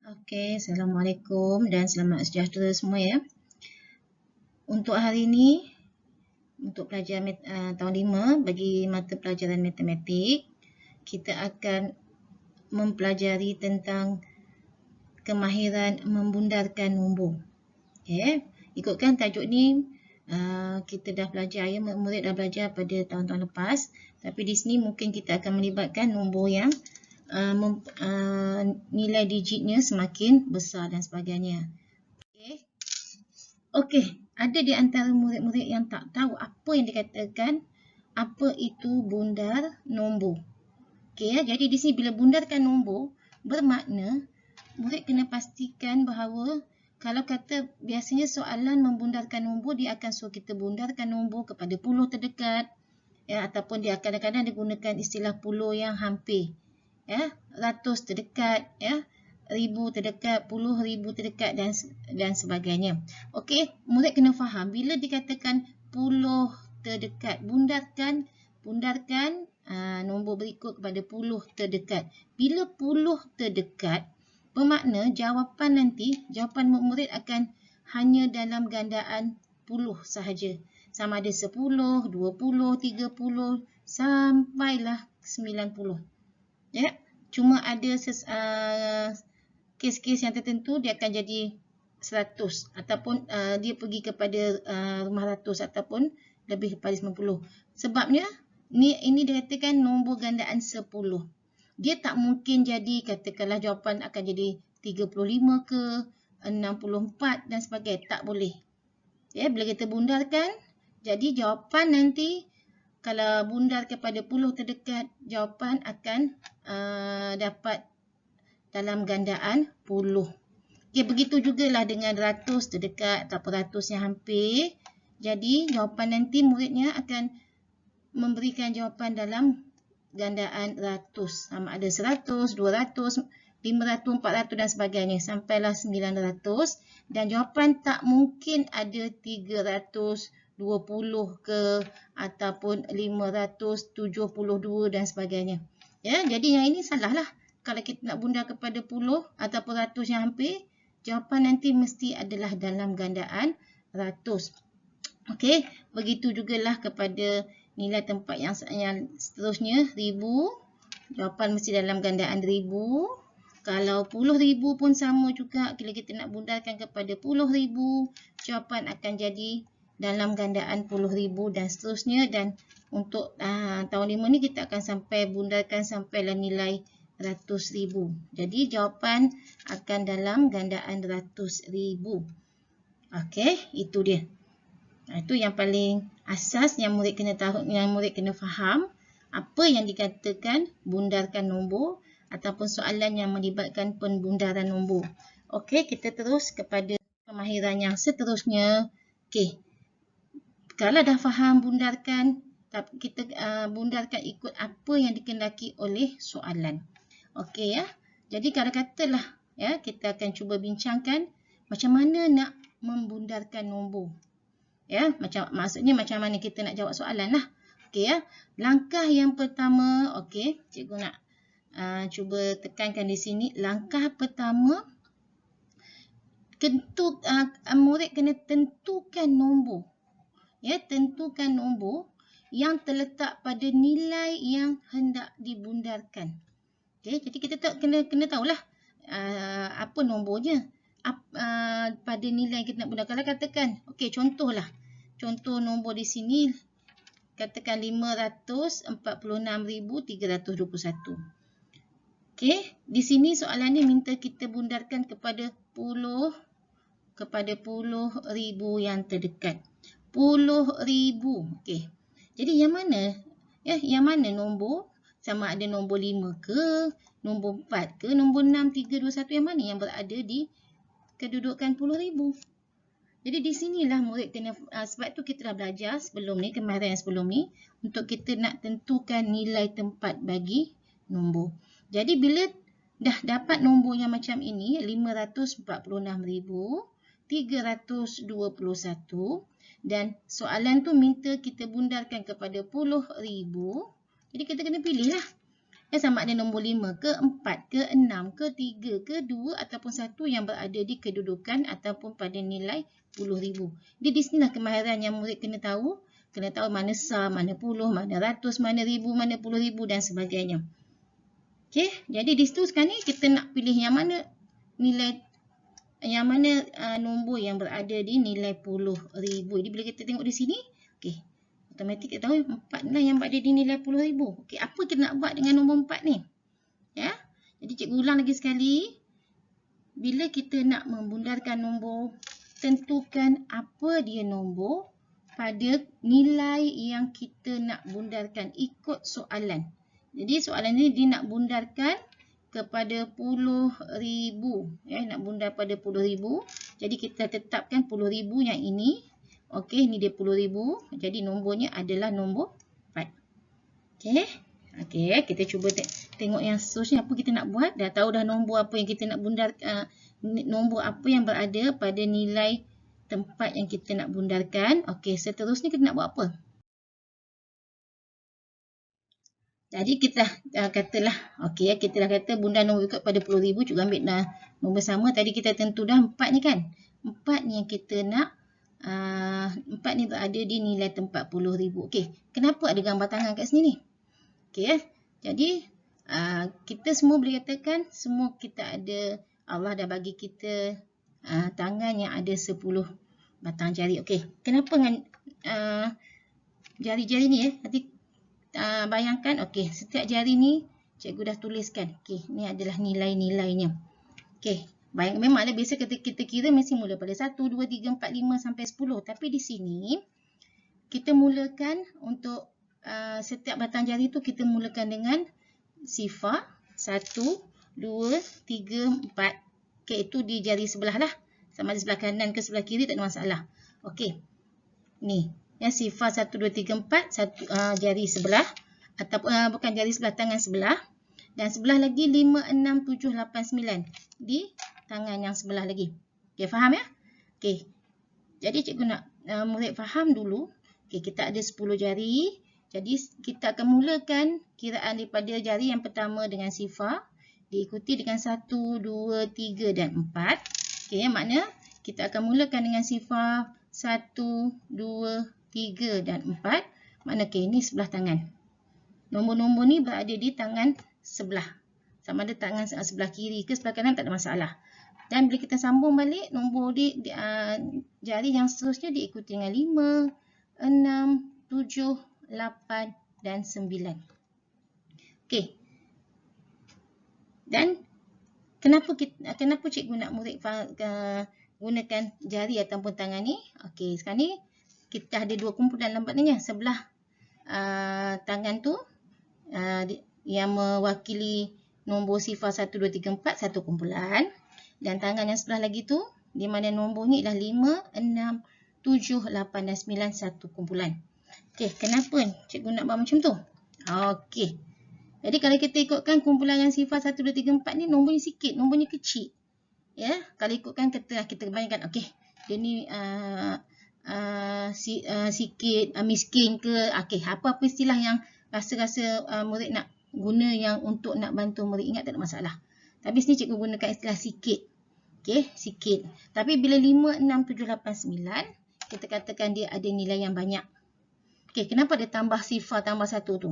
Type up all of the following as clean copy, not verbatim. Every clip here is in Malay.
Okey, Assalamualaikum dan selamat sejahtera semua ya. Untuk hari ini, untuk pelajaran tahun 5 bagi mata pelajaran matematik, kita akan mempelajari tentang kemahiran membundarkan nombor. Okey, ikutkan tajuk ni kita dah belajar ya, murid dah belajar pada tahun-tahun lepas, tapi di sini mungkin kita akan melibatkan nombor yang nilai digitnya semakin besar dan sebagainya. Okey, ada di antara murid-murid yang tak tahu apa yang dikatakan apa itu bundar nombor. Okey ya, jadi di sini bila bundarkan nombor bermakna murid kena pastikan bahawa kalau kata biasanya soalan membundarkan nombor, dia akan suruh kita bundarkan nombor kepada puluh terdekat ya, ataupun dia kadang-kadang digunakan istilah puluh yang hampir ya, ratus terdekat ya, ribu terdekat, puluh ribu terdekat dan sebagainya. Okey, murid kena faham bila dikatakan puluh terdekat, bundarkan nombor berikut kepada puluh terdekat. Bila puluh terdekat, bermakna jawapan murid akan hanya dalam gandaan puluh sahaja. Sama ada 10, 20, 30 sampailah 90. Ya, cuma ada kes-kes yang tertentu dia akan jadi 100 ataupun dia pergi kepada rumah ratus ataupun lebih daripada 90. Sebabnya ini dikatakan nombor gandaan 10. Dia tak mungkin jadi katakanlah jawapan akan jadi 35 ke 64 dan sebagainya, tak boleh. Ya, bila kita bundarkan, jadi jawapan nanti kalau bundar kepada puluh terdekat, jawapan akan dapat dalam gandaan puluh. Okay, begitu jugalah dengan ratus terdekat ataupun ratus yang hampir. Jadi jawapan nanti muridnya akan memberikan jawapan dalam gandaan ratus. Sama ada 100, 200, 500, 400 dan sebagainya. Sampailah 900. Dan jawapan tak mungkin ada 320 ke ataupun 572 dan sebagainya. Ya, jadi yang ini salah lah. Kalau kita nak bundar kepada puluh ataupun ratus yang hampir, jawapan nanti mesti adalah dalam gandaan ratus. Okey, begitu jugalah kepada nilai tempat yang seterusnya, ribu. Jawapan mesti dalam gandaan ribu. Kalau puluh ribu pun sama juga. Bila kita nak bundarkan kepada puluh ribu, jawapan akan jadi dalam gandaan puluh ribu dan seterusnya. Dan untuk tahun 5 ni kita akan sampai bundarkan sampailah nilai ratus ribu. Jadi jawapan akan dalam gandaan ratus ribu. Okey, itu dia. Itu yang paling asas yang murid kena tahu, yang murid kena faham apa yang dikatakan bundarkan nombor ataupun soalan yang melibatkan pembundaran nombor. Okey, kita terus kepada kemahiran yang seterusnya. Okey. Kalau dah faham bundarkan, kita bundarkan ikut apa yang dikehendaki oleh soalan. Okey ya. Jadi kalau katalah ya, kita akan cuba bincangkan macam mana nak membundarkan nombor. Ya, maksudnya macam mana kita nak jawab soalan lah. Okey ya. Langkah yang pertama, okey, cikgu nak cuba tekankan di sini. Langkah pertama, murid kena tentukan nombor. Ya, tentukan nombor yang terletak pada nilai yang hendak dibundarkan. Okey, jadi kita kena tahulah apa nombornya. Pada nilai kita nak bundarkan. Kalau katakan, okey, contohlah. Contoh nombor di sini katakan 546,321. Okey, di sini soalan ni minta kita bundarkan kepada puluh ribu yang terdekat. 10,000. Okey. Jadi yang mana? Ya, yang mana nombor? Sama ada nombor 5 ke, nombor 4 ke, nombor 6, 3, 2, 1, yang mana yang berada di kedudukan 10,000? Jadi di sinilah murid kena, sebab tu kita dah belajar sebelum ni, kemahiran yang sebelum ni, untuk kita nak tentukan nilai tempat bagi nombor. Jadi bila dah dapat nombor yang macam ini, 546,321, dan soalan tu minta kita bundarkan kepada 10,000, jadi kita kena pilih lah. Sama ada nombor 5 ke 4 ke 6 ke 3 ke 2 ataupun 1 yang berada di kedudukan ataupun pada nilai puluh ribu. Jadi di sinilah kemahiran yang murid kena tahu. Kena tahu mana sah, mana puluh, mana ratus, mana ribu, mana puluh ribu dan sebagainya. Okey, jadi di situ sekarang ni kita nak pilih yang mana nilai, yang mana nombor yang berada di nilai puluh ribu. Jadi bila kita tengok di sini, okey, automatik kita tahu 4 lah yang berada di nilai puluh ribu. Okey, apa kita nak buat dengan nombor 4 ni? Ya. Jadi cikgu ulang lagi sekali. Bila kita nak membundarkan nombor, tentukan apa dia nombor pada nilai yang kita nak bundarkan ikut soalan. Jadi soalan ni dia nak bundarkan kepada puluh ribu. Ya, nak bundar pada puluh ribu. Jadi kita tetapkan puluh ribu yang ini. Okey, ni dia puluh ribu. Jadi nombornya adalah nombor 4. Okey. Okey, kita cuba tengok yang seterusnya apa kita nak buat. Dah tahu dah nombor apa yang kita nak bundar, nombor apa yang berada pada nilai tempat yang kita nak bundarkan. Okey, seterusnya kita nak buat apa? Jadi kita katalah, okey, kita dah kata bundar nombor ikut pada 10,000, juga ambil nombor sama. Tadi kita tentu dah 4 ni kan. 4 ni yang kita nak, 4 ni berada di nilai tempat 10,000. Okey, kenapa ada gambar tangan kat sini ni? Okey, jadi kita semua boleh katakan semua kita ada, Allah dah bagi kita tangan yang ada 10 batang jari. Okey, kenapa dengan jari-jari ni ya? Nanti bayangkan, okey, setiap jari ni cikgu dah tuliskan. Okey, ni adalah nilai-nilainya. Okey, bayang, memanglah biasa kita kira mesti mula pada 1, 2, 3, 4, 5 sampai 10. Tapi di sini kita mulakan untuk setiap batang jari tu kita mulakan dengan sifar 1, 2, 3, 4. Okey, itu di jari sebelah lah. Sama ada sebelah kanan ke sebelah kiri tak ada masalah. Okey. Ni, ya, sifar 1, 2, 3, 4 satu jari sebelah ataupun bukan jari sebelah, tangan sebelah. Dan sebelah lagi 5, 6, 7, 8, 9 di tangan yang sebelah lagi. Okey, faham ya? Okey. Jadi cikgu nak murid faham dulu. Okey, kita ada 10 jari. Jadi kita akan mulakan kiraan daripada jari yang pertama dengan sifar, diikuti dengan 1, 2, 3 dan 4. Okey, makna kita akan mulakan dengan sifar 1, 2, 3 dan 4. Makna okey, ini sebelah tangan. Nombor-nombor ni berada di tangan sebelah. Sama ada tangan sebelah kiri ke sebelah kanan tak ada masalah. Dan bila kita sambung balik, nombor jari yang seterusnya diikuti dengan 5, 6, 7, 8 dan 9. Okey. Dan kenapa cikgu nak murid gunakan jari ataupun tangan ni? Okey, sekarang ni kita ada dua kumpulan nampaknya. Sebelah tangan tu yang mewakili nombor sifar 1, 2, 3, 4 satu kumpulan. Dan tangan yang sebelah lagi tu di mana nombor ni adalah 5, 6, 7, 8 dan 9 satu kumpulan. Okey, kenapa cikgu nak buat macam tu? Okey. Jadi kalau kita ikutkan kumpulan yang sifar 1, 2, 3, 4 ni nombornya sikit, nombornya kecil. Ya, kalau ikutkan kita bayangkan, okey, dia ni sikit, miskin ke, okey, apa-apa istilah yang rasa-rasa murid nak guna yang untuk nak bantu murid ingat tak ada masalah. Tapi sini cikgu gunakan istilah sikit. Okey, sikit. Tapi bila 5, 6, 7, 8, 9, kita katakan dia ada nilai yang banyak. Okey, kenapa dia tambah sifar tambah 1 tu?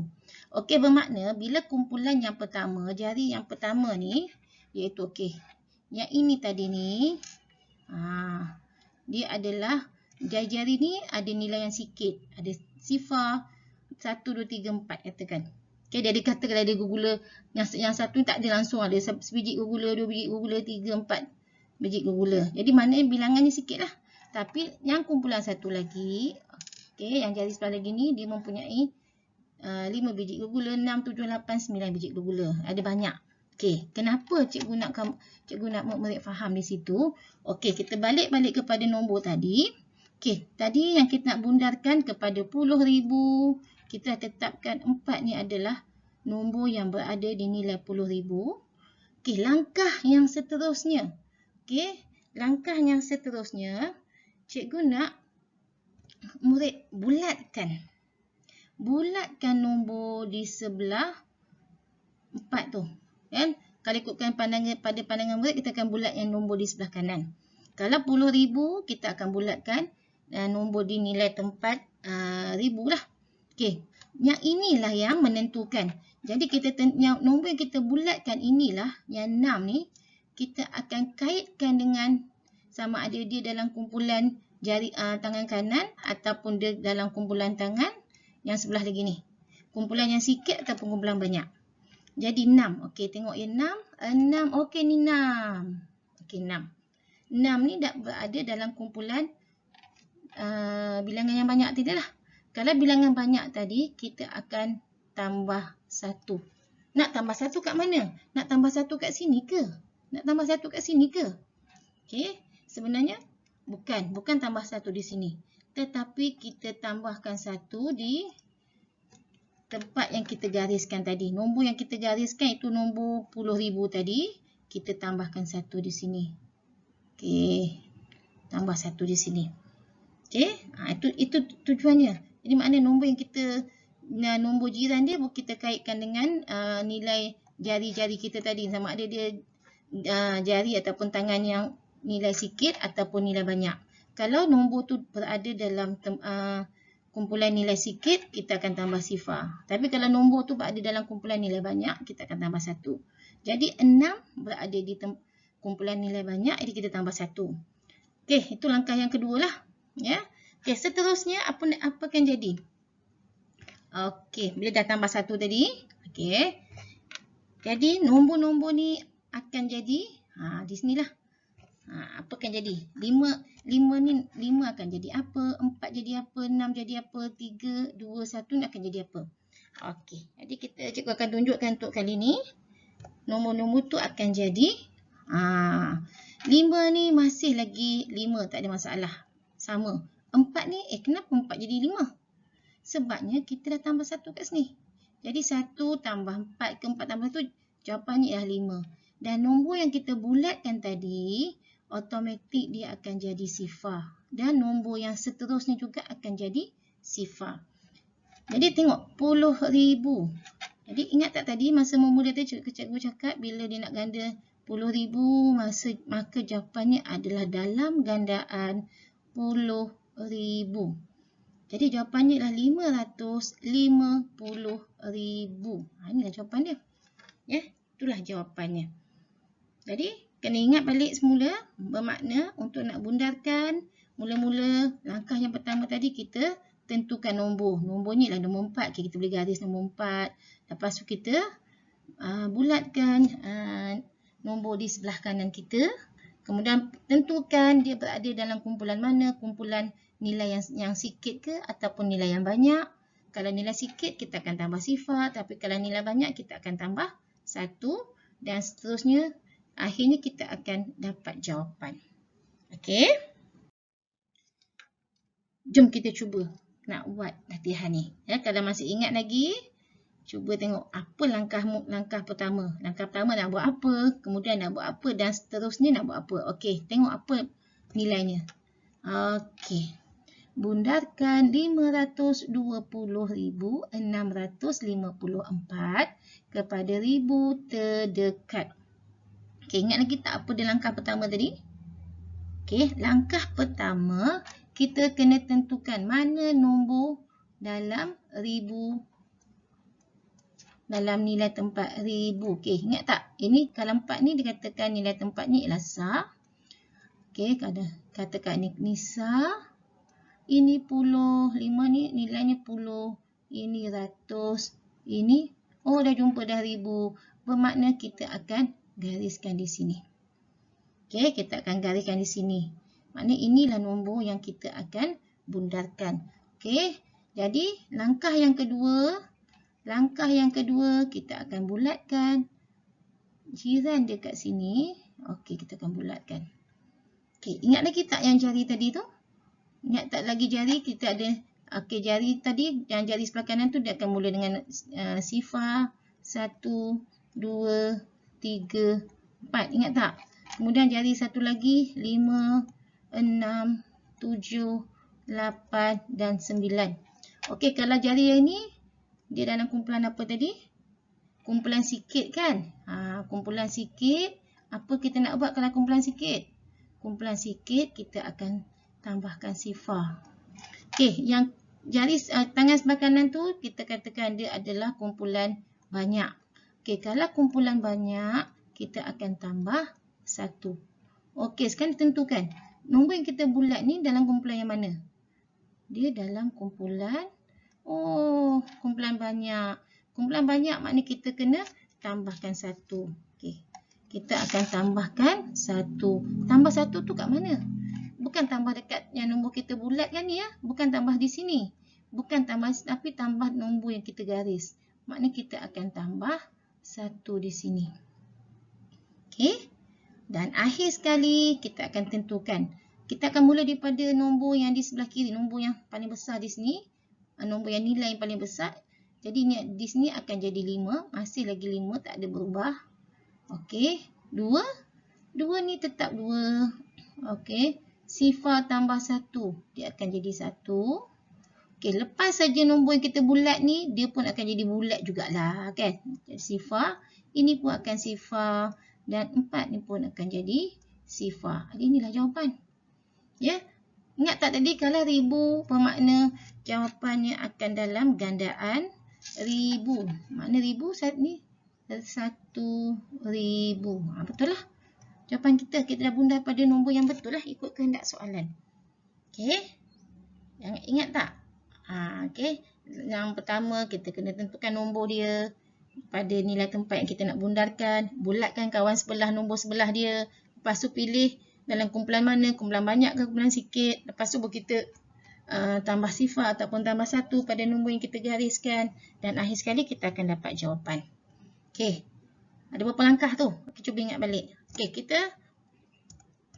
Okey, bermakna bila kumpulan yang pertama, jari yang pertama ni, iaitu okey, yang ini tadi ni, dia adalah, jari-jari ni ada nilai yang sikit. Ada sifar 1, 2, 3, 4 katakan. Okey, dia dikatakan ada gula, yang satu ni tak ada langsung, ada sebiji gula, 2 biji gula, 3, 4 biji gula. Jadi maknanya bilangannya sikit lah. Tapi yang kumpulan satu lagi, okey, yang jari sebelah lagi ni, dia mempunyai 5 biji gula, 6, 7, 8, 9 biji gula. Ada banyak. Okey, kenapa cikgu nak murid faham di situ? Okey, kita balik kepada nombor tadi. Okey, tadi yang kita nak bundarkan kepada 10,000, kita tetapkan 4 ni adalah nombor yang berada di nilai 10,000. Okey, langkah yang seterusnya. Okey, langkah yang seterusnya, cikgu nak murid bulatkan nombor di sebelah 4 tu. Kan? Kalau ikutkan pada pandangan murid, kita akan bulat yang nombor di sebelah kanan. Kalau 10,000, kita akan bulatkan nombor di nilai tempat 1000 lah. Okey. Yang inilah yang menentukan. Jadi yang nombor yang kita bulatkan inilah, yang 6 ni, kita akan kaitkan dengan sama ada dia dalam kumpulan jari tangan kanan ataupun dia dalam kumpulan tangan yang sebelah lagi ni. Kumpulan yang sikit ataupun kumpulan banyak. Jadi 6. Okey, tengok ya 6. 6. Okey, ni 6. Okey, 6. 6 ni dah berada dalam kumpulan bilangan yang banyak tadi lah. Kalau bilangan banyak tadi, kita akan tambah 1. Nak tambah 1 kat mana? Nak tambah 1 kat sini ke? Nak tambah 1 kat sini ke? Okey, sebenarnya bukan tambah 1 di sini. Tetapi kita tambahkan 1 di tempat yang kita gariskan tadi. Nombor yang kita gariskan itu nombor 10,000 tadi. Kita tambahkan 1 di sini. Okey. Tambah 1 di sini. Okey. Itu tujuannya. Jadi makna nombor yang kita, nombor jiran dia kita kaitkan dengan nilai jari-jari kita tadi. Sama ada dia jari ataupun tangan yang nilai sikit ataupun nilai banyak. Kalau nombor tu berada dalam kumpulan nilai sikit, kita akan tambah sifar. Tapi kalau nombor tu berada dalam kumpulan nilai banyak, kita akan tambah 1. Jadi 6 berada di kumpulan nilai banyak, jadi kita tambah 1. Okey, itu langkah yang kedua lah. Ya. Okey, seterusnya apa akan jadi? Okey, bila dah tambah 1 tadi, okey. Jadi nombor-nombor ni akan jadi di sinilah. Apa akan jadi? 5 ni 5 akan jadi apa? 4 jadi apa? 6 jadi apa? 3, 2, 1 ni akan jadi apa? Okey. Jadi cikgu akan tunjukkan untuk kali ni. Nombor-nombor tu akan jadi 5 ni masih lagi 5, tak ada masalah. Sama. 4 ni kenapa 4 jadi 5? Sebabnya kita dah tambah 1 kat sini. Jadi 1 tambah 4 ke 4 tambah 1, jawapannya ialah 5. Dan nombor yang kita bulatkan tadi, automatik dia akan jadi sifar. Dan nombor yang seterusnya juga akan jadi sifar. Jadi tengok 10,000. Jadi ingat tak tadi masa memula tadi cikgu cakap bila dia nak ganda 10,000 maka jawapannya adalah dalam gandaan 10,000. Jadi jawapannya ialah 550,000. Inilah jawapan dia. Ya, itulah jawapannya. Jadi kena ingat balik semula, bermakna untuk nak bundarkan, mula-mula langkah yang pertama tadi kita tentukan nombor. Nombor ni lah nombor 4. Okay, kita boleh garis nombor 4. Lepas tu kita bulatkan nombor di sebelah kanan kita. Kemudian tentukan dia berada dalam kumpulan mana, kumpulan nilai yang sikit ke ataupun nilai yang banyak. Kalau nilai sikit kita akan tambah sifar, tapi kalau nilai banyak kita akan tambah 1 dan seterusnya. Akhirnya kita akan dapat jawapan. Okey. Jom kita cuba nak buat latihan ni. Ya, kalau masih ingat lagi, cuba tengok apa langkah pertama. Langkah pertama nak buat apa, kemudian nak buat apa dan seterusnya nak buat apa. Okey, tengok apa nilainya. Okey. Bundarkan 520,654 kepada 1000 terdekat. Okey, ingat lagi tak apa dia langkah pertama tadi? Okey, langkah pertama kita kena tentukan mana nombor dalam 1000, dalam nilai tempat 1000. Okey, ingat tak? Ini kalau 4 ni dikatakan nilai tempatnya ialah sah. Okey, katakan ni sah. Ini puluh, 5 ni nilainya puluh, ini ratus, ini dah jumpa dah 1000. Bermakna kita akan gariskan di sini. Okey, kita akan gariskan di sini. Maknanya inilah nombor yang kita akan bundarkan. Okey, jadi langkah yang kedua kita akan bulatkan jiran dia kat sini. Okey, kita akan bulatkan. Okey, ingat lagi tak yang jari tadi tu? Ingat tak lagi jari kita ada? Okey, jari tadi yang jari sebelah kanan tu dia akan mula dengan sifar 1, 2, 3, 4. Ingat tak? Kemudian jari satu lagi 5, 6, 7, 8 dan 9. Okey, kalau jari yang ini dia dalam kumpulan apa tadi? kumpulan sikit kan. Kumpulan sikit. Apa kita nak buat kalau kumpulan sikit? Kumpulan sikit kita akan tambahkan sifar. Okey, yang jari tangan sebelah kanan tu kita katakan dia adalah kumpulan banyak. Okey, kalau kumpulan banyak kita akan tambah 1. Okey, sekarang tentukan nombor yang kita bulat ni dalam kumpulan yang mana? Dia dalam kumpulan kumpulan banyak. Kumpulan banyak maknanya kita kena tambahkan 1. Okey. Kita akan tambahkan 1. Tambah 1 tu kat mana? Bukan tambah dekat yang nombor kita bulat kan ni ya. Bukan tambah di sini. Bukan tambah, tapi tambah nombor yang kita garis. Maknanya kita akan tambah 1 di sini. Okey. Dan akhir sekali kita akan tentukan. Kita akan mula daripada nombor yang di sebelah kiri. Nombor yang paling besar di sini. Nombor yang nilai yang paling besar. Jadi di sini akan jadi 5. Masih lagi 5, tak ada berubah. Okey. 2. 2 ni tetap 2. Okey. Sifar tambah 1. Dia akan jadi 1. Okey. Lepas saja nombor yang kita bulat ni, dia pun akan jadi bulat jugalah. Kan? Jadi sifar. Ini pun akan sifar. Dan 4 ni pun akan jadi sifar. Inilah jawapan. Ya. Ingat tak tadi kalau 1000 bermakna jawapannya akan dalam gandaan 1000. Makna 1000 ni 1000. Betul lah. Jawapan kita dah bundar pada nombor yang betul lah ikut kehendak soalan. Okey. Jangan ingat tak? Okey. Yang pertama kita kena tentukan nombor dia pada nilai tempat yang kita nak bundarkan. Bulatkan kawan sebelah nombor sebelah dia. Lepas tu pilih dalam kumpulan mana, kumpulan banyak ke kumpulan sikit. Lepas tu kita tambah sifar ataupun tambah 1 pada nombor yang kita gariskan. Dan akhir sekali kita akan dapat jawapan. Okey. Ada berapa langkah tu? Okay, cuba ingat balik. Okey, kita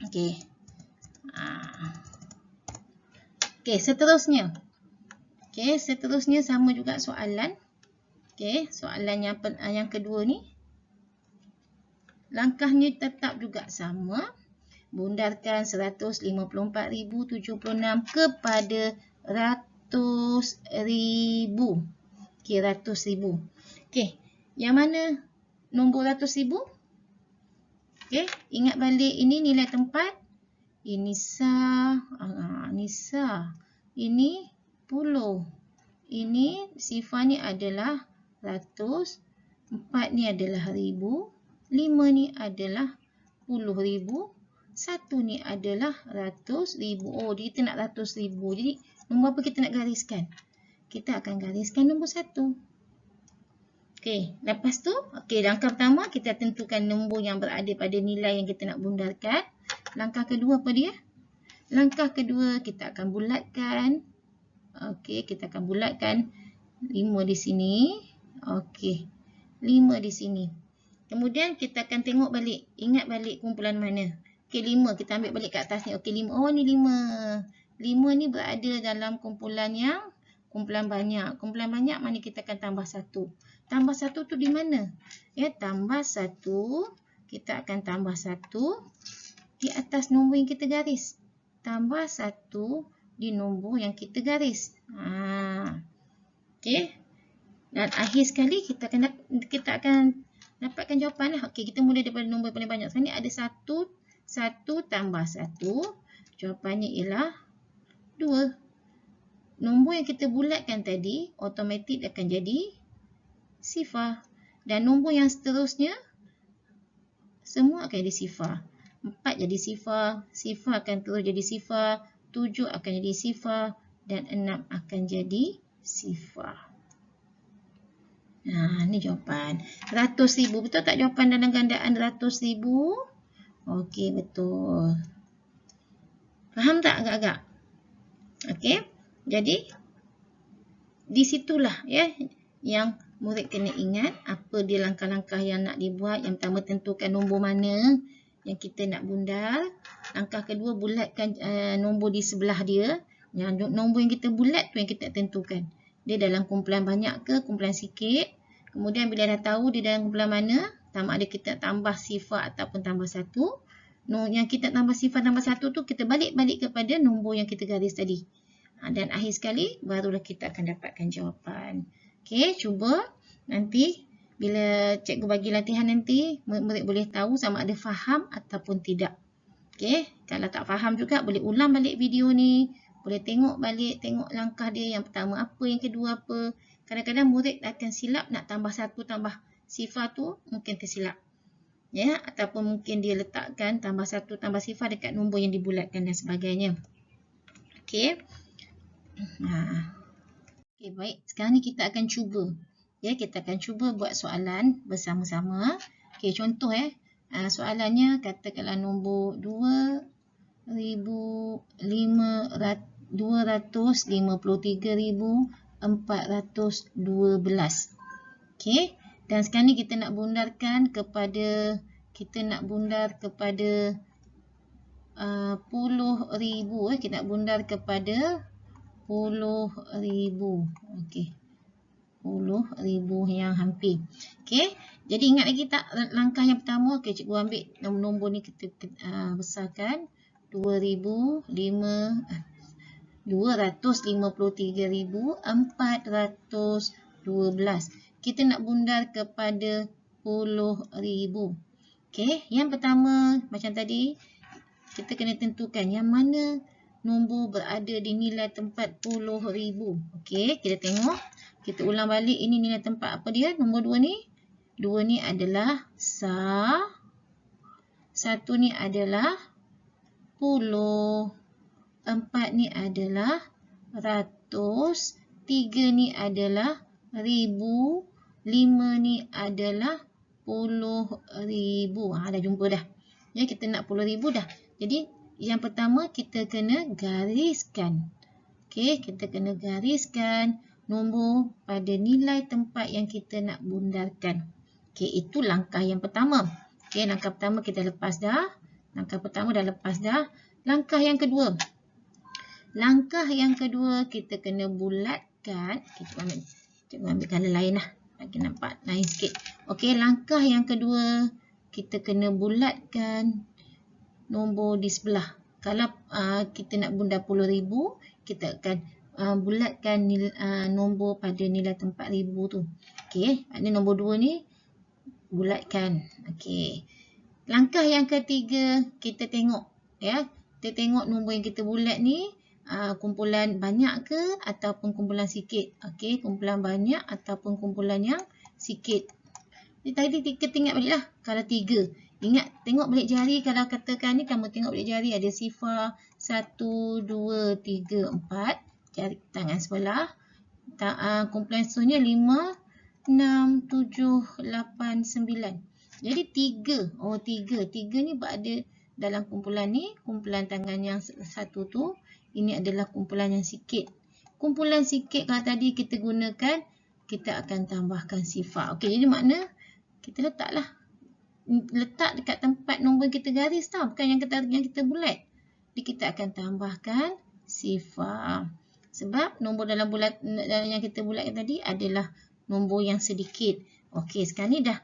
okey. Okey, seterusnya. Okey, seterusnya sama juga soalan. Okey, soalan yang kedua ni. Langkahnya tetap juga sama. Bundarkan 154,076 kepada ratus ribu. Okey, ratus ribu. Okey, yang mana nombor ratus ribu? Okey, ingat balik ini nilai tempat. Ini sa. Ini sa. Ini puluh. Ini sifar ni adalah ratus. 4 ni adalah ribu. 5 ni adalah puluh ribu. 1 ni adalah ratus ribu. Oh, kita nak ratus ribu. Jadi, nombor apa kita nak gariskan? Kita akan gariskan nombor 1. Okey, lepas tu, okey, langkah pertama kita tentukan nombor yang berada pada nilai yang kita nak bundarkan. Langkah kedua apa dia? Langkah kedua kita akan bulatkan. Okey, kita akan bulatkan 5 di sini. Okey, 5 di sini. Kemudian kita akan tengok balik. Ingat balik kumpulan mana. Okey, 5. Kita ambil balik kat atas ni. Okey, 5. Oh, ni 5. 5 ni berada dalam kumpulan banyak. Kumpulan banyak mana kita akan tambah 1. Tambah 1 tu di mana? Ya, tambah 1. Kita akan tambah 1 di atas nombor yang kita garis. Tambah 1 di nombor yang kita garis. Okey. Dan akhir sekali kita akan dapatkan jawapan lah. Okey, kita mula daripada nombor paling banyak. Sekarang ni ada 1 tambah 1. Jawapannya ialah 2. Nombor yang kita bulatkan tadi automatik akan jadi sifar. Dan nombor yang seterusnya semua akan jadi sifar. 4 jadi sifar. Sifar akan terus jadi sifar. 7 akan jadi sifar. Dan 6 akan jadi sifar. Nah, ni jawapan. Ratus ribu. Betul tak jawapan dalam gandaan ratus ribu? Okey, betul. Faham tak agak-agak? Okey. Jadi, di situlah ya yang murid kena ingat apa dia langkah-langkah yang nak dibuat. Yang pertama, tentukan nombor mana yang kita nak bundar. Langkah kedua, bulatkan nombor di sebelah dia. Yang nombor yang kita bulat tu yang kita tentukan. Dia dalam kumpulan banyak ke kumpulan sikit. Kemudian bila dah tahu dia dalam kumpulan mana, sama ada kita tambah sifar ataupun tambah 1. Yang kita tambah sifar tambah 1 tu kita balik-balik kepada nombor yang kita garis tadi. Dan akhir sekali barulah kita akan dapatkan jawapan. Okey, cuba nanti Bila cikgu bagi latihan nanti, murid boleh tahu sama ada faham ataupun tidak. Okey, kalau tak faham juga boleh ulang balik video ni. Boleh tengok balik, tengok langkah dia yang pertama apa, yang kedua apa. Kadang-kadang murid akan silap nak tambah satu tambah sifar tu mungkin tersilap. Ya, ataupun mungkin dia letakkan tambah satu tambah sifar dekat nombor yang dibulatkan dan sebagainya. Okey. Okey, baik. Sekarang ni kita akan cuba. Ya, kita akan cuba buat soalan bersama-sama. Okey, contoh soalannya katakanlah nombor 253,412. Okey, dan sekarang ni kita nak bundarkan kepada 10,000. Kita nak bundar kepada 10,000. Okey. 10,000 yang hampir. Okey. Jadi ingat lagi tak langkah yang pertama? Okey, cikgu ambil nombor ni kita besarkan 253,412. Kita nak bundar kepada 10,000. Okey, yang pertama macam tadi kita kena tentukan yang mana nombor berada di nilai tempat 10,000. Okey, kita tengok. Kita ulang balik, ini nilai tempat apa dia? Nombor 2 ni. 2 ni adalah sah. 1 ni adalah puluh. 4 ni adalah ratus. 3 ni adalah ribu. 5 ni adalah 10,000. Dah jumpa dah. Ya, kita nak 10,000 dah. Jadi, yang pertama kita kena gariskan. Okey, kita kena gariskan nombor pada nilai tempat yang kita nak bundarkan. Okey, itu langkah yang pertama. Okey, langkah pertama kita lepas dah. Langkah pertama dah lepas dah. Langkah yang kedua. Langkah yang kedua kita kena bulatkan. Cikgu ambil color lain lah. Bagi nampak lain sikit. Okey, langkah yang kedua kita kena bulatkan nombor di sebelah. Kalau kita nak bundar 10,000, kita akan bulatkan nombor pada nilai tempat ribu tu. Okey, maknanya nombor 2 ni bulatkan. Okey. Langkah yang ketiga kita tengok ya. Kita tengok nombor yang kita bulat ni kumpulan banyak ke ataupun kumpulan sikit. Okey, kumpulan banyak ataupun kumpulan yang sikit. Tadi kita ingat baliklah kalau 3. Ingat, tengok balik jari. Kalau katakan ni, kamu tengok balik jari. Ada sifar 1, 2, 3, 4. Jari tangan sebelah. Kumpulan seterusnya 5, 6, 7, 8, 9. Jadi 3. Oh, 3. 3 ni berada dalam kumpulan ni. Kumpulan tangan yang satu tu. Ini adalah kumpulan yang sikit. Kumpulan sikit kalau tadi kita gunakan, kita akan tambahkan sifar. Okey, jadi makna kita letak dekat tempat nombor yang kita garis tau, bukan yang kita bulat. Jadi kita akan tambahkan sifar. Sebab nombor dalam yang kita bulatkan tadi adalah nombor yang sedikit. Okey, sekarang ni dah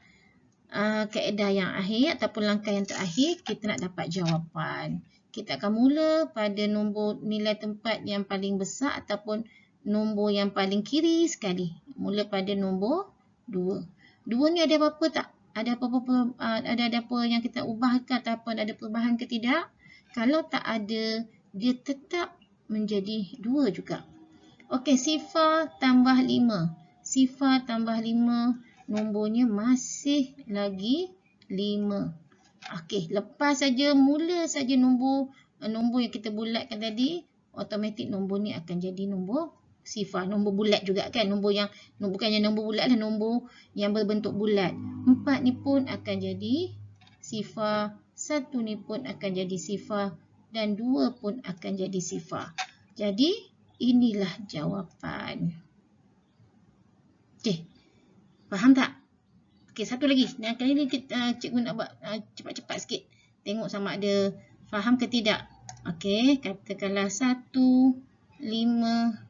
kaedah yang akhir ataupun langkah yang terakhir, kita nak dapat jawapan. Kita akan mula pada nombor nilai tempat yang paling besar ataupun nombor yang paling kiri sekali. Mula pada nombor 2. 2 ni ada apa-apa tak? Ada apa yang kita ubah ke ataupun ada perubahan ke tidak? Kalau tak ada, dia tetap menjadi 2 juga. Okey, sifar tambah 5. Sifar tambah 5, nombornya masih lagi 5. Okey, lepas saja, mula saja nombor yang kita bulatkan tadi, automatik nombor ni akan jadi nombor sifar, nombor bulat juga kan. Bukannya nombor bulat lah, nombor yang berbentuk bulat. 4 ni pun akan jadi sifar, 1 ni pun akan jadi sifar dan 2 pun akan jadi sifar. Jadi inilah jawapan. Okey, faham tak? Okey, satu lagi. Dan kali ni cikgu nak buat cepat-cepat sikit. Tengok sama ada faham ke tidak. Okey, katakanlah 1, 5, 9,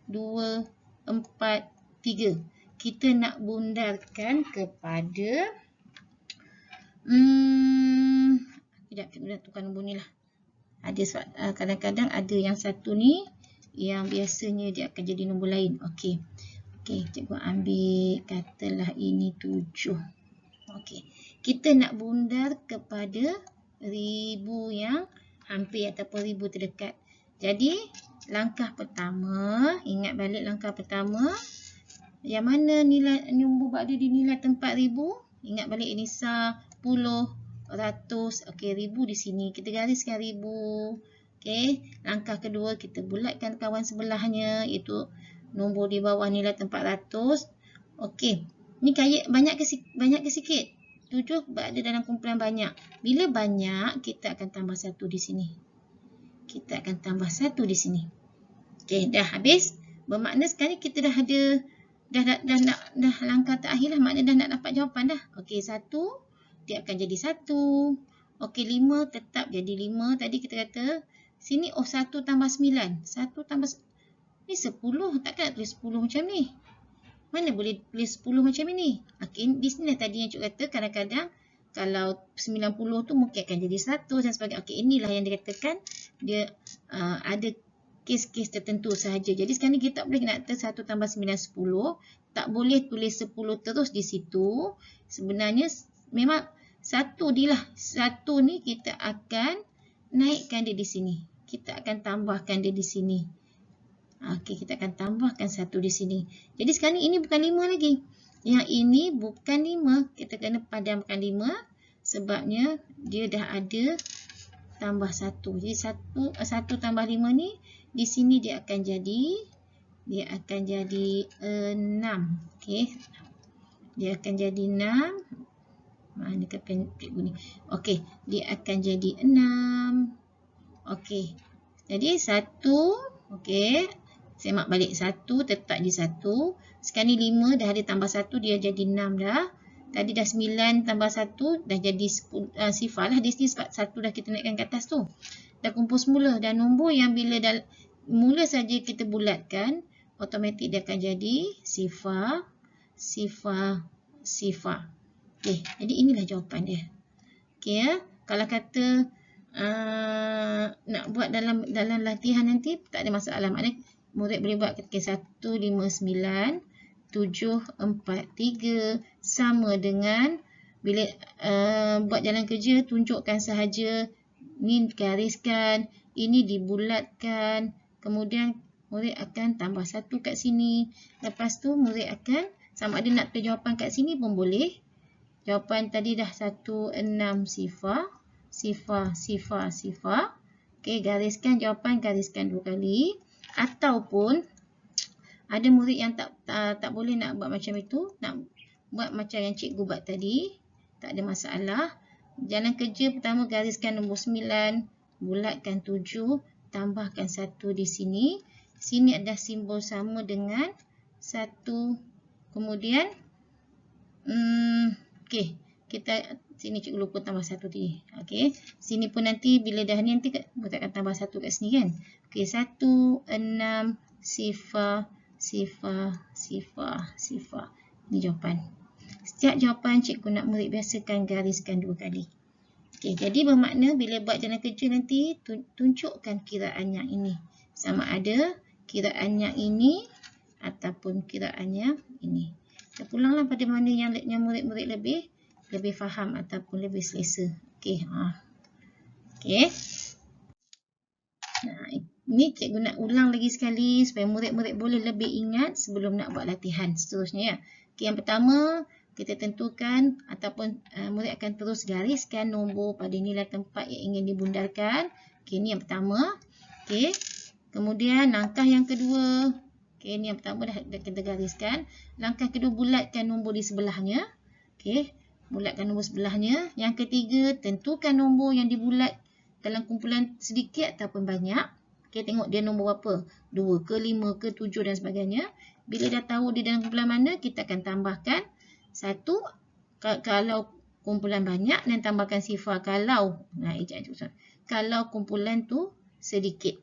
2, 4, 3. Kita nak bundarkan kepada sekejap, kita tukar nombor ni lah. Ada kadang-kadang ada yang satu ni yang biasanya dia akan jadi nombor lain. Okey. Okey, cikgu ambil katalah ini 7. Okey. Kita nak bundar kepada ribu yang hampir ataupun ribu terdekat. Jadi, langkah pertama, ingat balik langkah pertama. Yang mana nilai nombor berada di nilai tempat ribu? Ingat balik ini 10, ratus. Okey, ribu di sini. Kita gariskan ribu. Okey, langkah kedua kita bulatkan kawan sebelahnya, iaitu nombor di bawah nilai tempat ratus. Okey, ni kaya banyak ke sikit? 7 berada dalam kumpulan banyak. Bila banyak, kita akan tambah 1 di sini. Kita akan tambah 1 di sini. Okey, dah habis. Bermakna sekarang kita dah ada dah langkah terakhir lah. Maknanya dah nak dapat jawapan dah. Okey, 1 dia akan jadi 1. Okey, 5 tetap jadi 5. Tadi kita kata sini 1 tambah 9. 1 tambah ni 10. Takkan nak tulis 10 macam ni? Mana boleh tulis 10 macam ini? Okey, di sini tadi yang cikgu kata kadang-kadang kalau 90 tu mungkin akan jadi 100 dan sebagainya. Okey, inilah yang dikatakan dia ada kes-kes tertentu sahaja. Jadi sekarang ni kita tak boleh nak kata 1 tambah 9, 10. Tak boleh tulis 10 terus di situ. Sebenarnya memang 1 dilah. 1 ni kita akan naikkan dia di sini. Kita akan tambahkan dia di sini. Okey, kita akan tambahkan 1 di sini. Jadi sekarang ni ini bukan 5 lagi. Yang ini bukan 5. Kita kena padamkan 5. Sebabnya dia dah ada tambah 1. Jadi 1 tambah 5 ni di sini dia akan jadi 6. Okey. Dia akan jadi 6. Mana ke cikgu ni? Okey, dia akan jadi 6. Okey. Jadi 1, okey. Saya mak balik 1 tetap di 1. Sekarang ni 5 dah ada tambah 1, dia jadi 6 dah. Tadi dah 9 tambah 1 dah jadi sifar lah. Di sini sebab 1 dah kita naikkan ke atas tu. Dah kumpul semula. Dan nombor yang bila mula saja kita bulatkan, automatik dia akan jadi sifar, sifar, sifar. Okey, jadi inilah jawapan dia. Okey ya. Kalau kata nak buat dalam latihan nanti tak ada masalah. Maknanya murid boleh buat ketika 1, 5, 9, 7, 4, 3 sama dengan bila buat jalan kerja tunjukkan sahaja, ni gariskan, ini dibulatkan, kemudian murid akan tambah 1 kat sini. Lepas tu murid akan sama ada nak tulis jawapan kat sini pun boleh. Jawapan tadi dah 1, 6 sifar, sifar, sifar, sifar. Okey, gariskan jawapan, gariskan 2 kali. Ataupun ada murid yang tak boleh nak buat macam itu, nak buat macam yang cikgu buat tadi, tak ada masalah. Jalan kerja pertama gariskan nombor 9, bulatkan 7, tambahkan 1 di sini. Sini ada simbol sama dengan 1. Kemudian okey, kita sini cikgu lupa tambah 1 tadi. Okey, sini pun nanti bila dah ni nanti kita akan tambah 1 kat sini kan. Okey, 1, 6 sifar, sifar, sifar, sifar. Ini jawapan. Setiap jawapan cikgu nak murid biasakan gariskan 2 kali. Okey, jadi bermakna bila buat jalan kerja nanti tunjukkan kiraan yang ini. Sama ada kiraan yang ini ataupun kiraan yang ini. Kita pulanglah pada mana yang murid-murid lebih faham ataupun lebih selesa. Okey, okey. Nah, ini cikgu nak ulang lagi sekali supaya murid-murid boleh lebih ingat sebelum nak buat latihan seterusnya ya. Okey, yang pertama kita tentukan ataupun murid akan terus gariskan nombor pada nilai tempat yang ingin dibundarkan. Okey, ini yang pertama. Okey. Kemudian langkah yang kedua. Okey, ini yang pertama dah kita gariskan. Langkah kedua, bulatkan nombor di sebelahnya. Okey, bulatkan nombor sebelahnya. Yang ketiga, tentukan nombor yang dibulat dalam kumpulan sedikit ataupun banyak. Okey, tengok dia nombor berapa. 2 ke 5 ke 7 dan sebagainya. Bila dah tahu dia dalam kumpulan mana, kita akan tambahkan 1 kalau kumpulan banyak dan tambahkan sifar kalau kumpulan tu sedikit.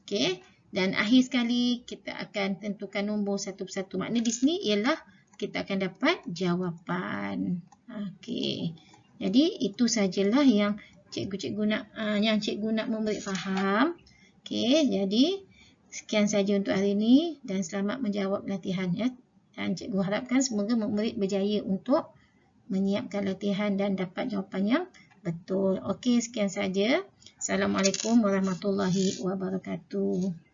Okey, dan akhir sekali kita akan tentukan nombor satu persatu. Maknanya di sini ialah kita akan dapat jawapan. Okey, jadi itu sajalah yang cikgu nak murid faham. Okey, jadi sekian saja untuk hari ini dan selamat menjawab latihan ya. Dan cikgu harapkan semoga murid berjaya untuk menyiapkan latihan dan dapat jawapan yang betul. Okey, sekian saja. Assalamualaikum warahmatullahi wabarakatuh.